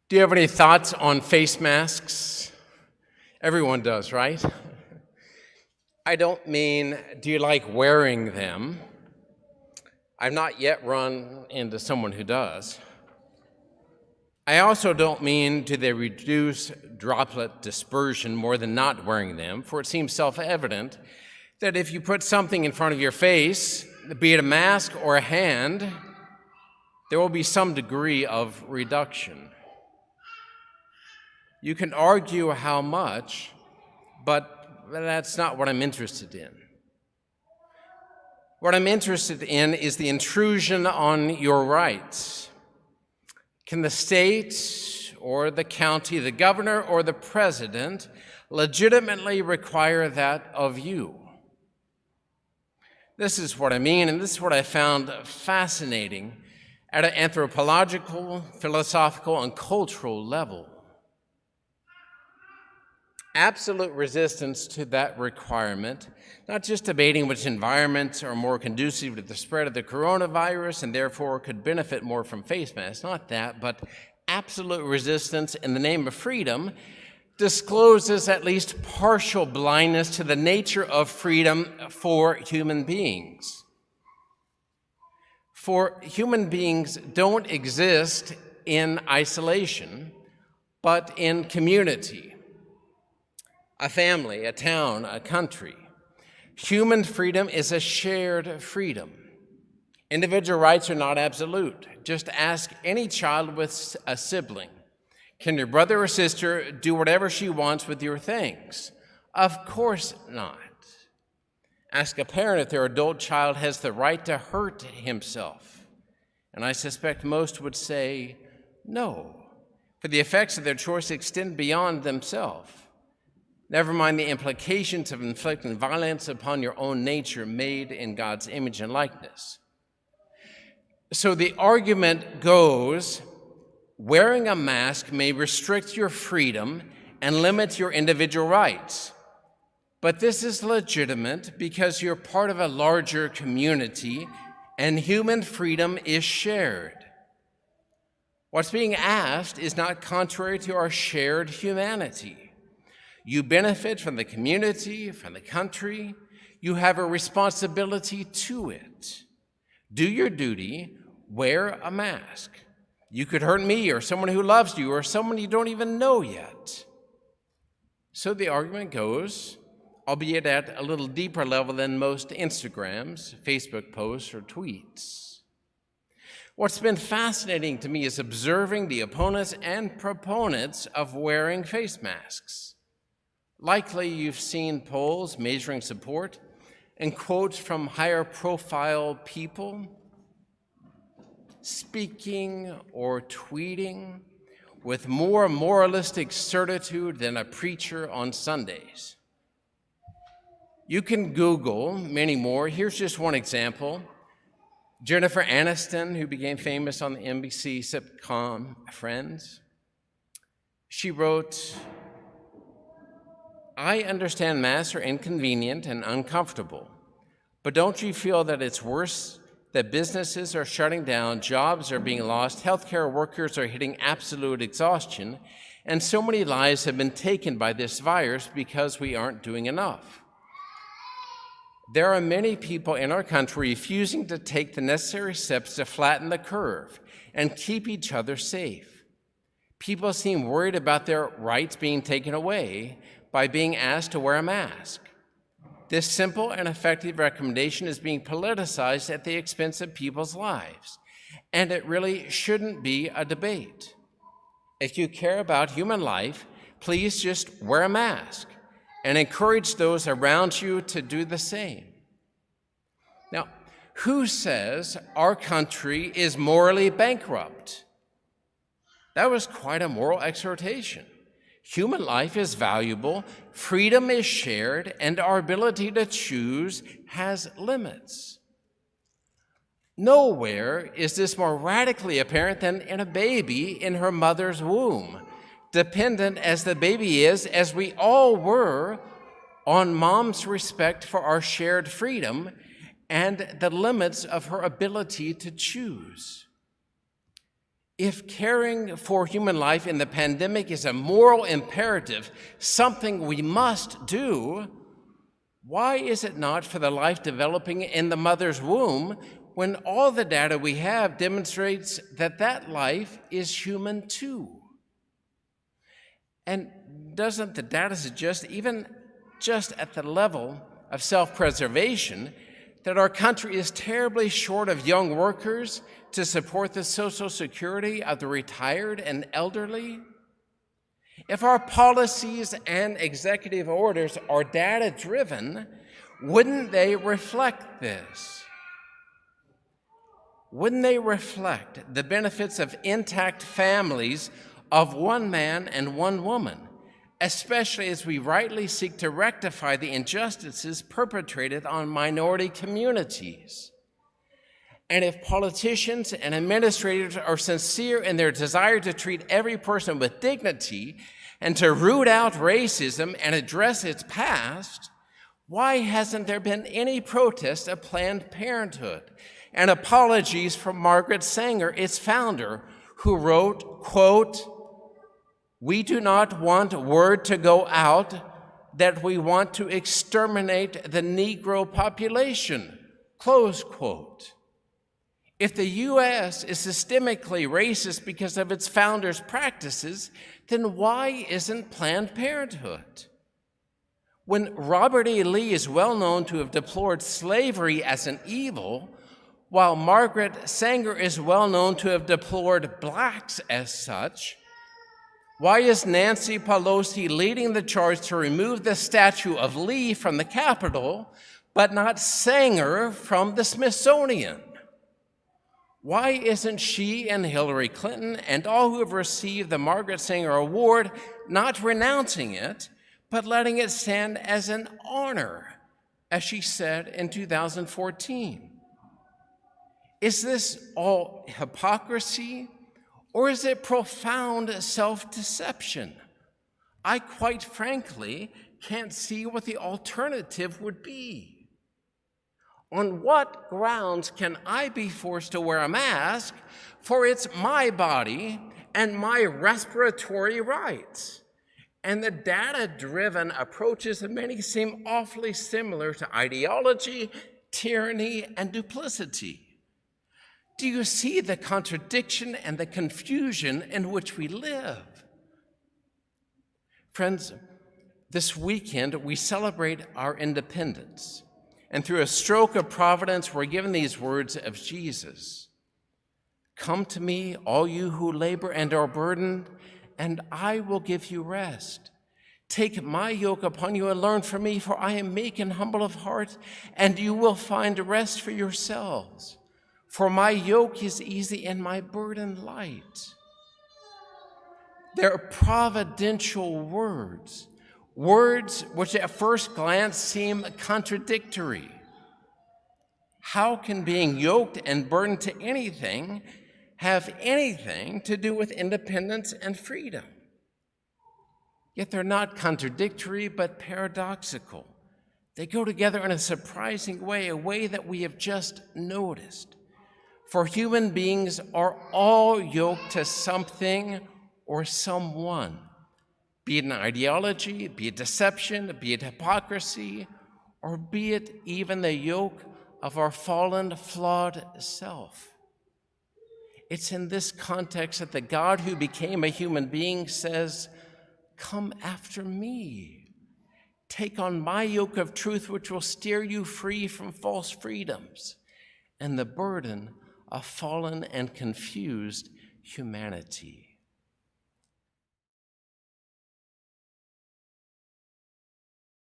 Do you have any thoughts on face masks? Everyone does, right? I don't mean, do you like wearing them? I've not yet run into someone who does. I also don't mean, do they reduce droplet dispersion more than not wearing them? For it seems self-evident that if you put something in front of your face, be it a mask or a hand, there will be some degree of reduction. You can argue how much, but that's not what I'm interested in. What I'm interested in is the intrusion on your rights. Can the state or the county, the governor or the president legitimately require that of you? This is what I mean, and this is what I found fascinating at an anthropological, philosophical, and cultural level. Absolute resistance to that requirement, not just debating which environments are more conducive to the spread of the coronavirus and therefore could benefit more from face masks, not that, but absolute resistance in the name of freedom discloses at least partial blindness to the nature of freedom for human beings. For human beings don't exist in isolation, but in community. A family, a town, a country. Human freedom is a shared freedom. Individual rights are not absolute. Just ask any child with a sibling. Can your brother or sister do whatever she wants with your things? Of course not. Ask a parent if their adult child has the right to hurt himself. And I suspect most would say no, for the effects of their choice extend beyond themselves. Never mind the implications of inflicting violence upon your own nature made in God's image and likeness. So the argument goes, wearing a mask may restrict your freedom and limit your individual rights. But this is legitimate because you're part of a larger community and human freedom is shared. What's being asked is not contrary to our shared humanity. You benefit from the community, from the country. You have a responsibility to it. Do your duty, wear a mask. You could hurt me or someone who loves you or someone you don't even know yet. So the argument goes, albeit at a little deeper level than most Instagrams, Facebook posts, or tweets. What's been fascinating to me is observing the opponents and proponents of wearing face masks. Likely you've seen polls measuring support and quotes from higher profile people speaking or tweeting with more moralistic certitude than a preacher on Sundays. You can Google many more. Here's just one example. Jennifer Aniston, who became famous on the NBC sitcom Friends, she wrote, "I understand masks are inconvenient and uncomfortable, but don't you feel that it's worse that businesses are shutting down, jobs are being lost, healthcare workers are hitting absolute exhaustion, and so many lives have been taken by this virus because we aren't doing enough? There are many people in our country refusing to take the necessary steps to flatten the curve and keep each other safe. People seem worried about their rights being taken away by being asked to wear a mask. This simple and effective recommendation is being politicized at the expense of people's lives, and it really shouldn't be a debate. If you care about human life, please just wear a mask and encourage those around you to do the same." Now, who says our country is morally bankrupt? That was quite a moral exhortation. Human life is valuable, freedom is shared, and our ability to choose has limits. Nowhere is this more radically apparent than in a baby in her mother's womb, dependent as the baby is, as we all were, on mom's respect for our shared freedom and the limits of her ability to choose. If caring for human life in the pandemic is a moral imperative, something we must do, why is it not for the life developing in the mother's womb when all the data we have demonstrates that that life is human too? And doesn't the data suggest, even just at the level of self-preservation, that our country is terribly short of young workers to support the social security of the retired and elderly? If our policies and executive orders are data-driven, wouldn't they reflect this? Wouldn't they reflect the benefits of intact families of one man and one woman, especially as we rightly seek to rectify the injustices perpetrated on minority communities? And if politicians and administrators are sincere in their desire to treat every person with dignity and to root out racism and address its past, why hasn't there been any protest of Planned Parenthood and apologies from Margaret Sanger, its founder, who wrote, quote, "We do not want word to go out that we want to exterminate the Negro population," close quote. If the U.S. is systemically racist because of its founders' practices, then why isn't Planned Parenthood? When Robert E. Lee is well known to have deplored slavery as an evil, while Margaret Sanger is well known to have deplored blacks as such, why is Nancy Pelosi leading the charge to remove the statue of Lee from the Capitol, but not Sanger from the Smithsonian? Why isn't she and Hillary Clinton and all who have received the Margaret Sanger Award not renouncing it, but letting it stand as an honor, as she said in 2014? Is this all hypocrisy, or is it profound self-deception? I quite frankly can't see what the alternative would be. On what grounds can I be forced to wear a mask, for it's my body and my respiratory rights? And the data-driven approaches of many seem awfully similar to ideology, tyranny, and duplicity. Do you see the contradiction and the confusion in which we live? Friends, this weekend we celebrate our independence. And through a stroke of providence, we're given these words of Jesus. "Come to me, all you who labor and are burdened, and I will give you rest. Take my yoke upon you and learn from me, for I am meek and humble of heart, and you will find rest for yourselves. For my yoke is easy and my burden light." They're providential words, words which at first glance seem contradictory. How can being yoked and burdened to anything have anything to do with independence and freedom? Yet they're not contradictory, but paradoxical. They go together in a surprising way, a way that we have just noticed. For human beings are all yoked to something or someone, be it an ideology, be it deception, be it hypocrisy, or be it even the yoke of our fallen, flawed self. It's in this context that the God who became a human being says, "Come after me. Take on my yoke of truth, which will steer you free from false freedoms and the burden of fallen and confused humanity."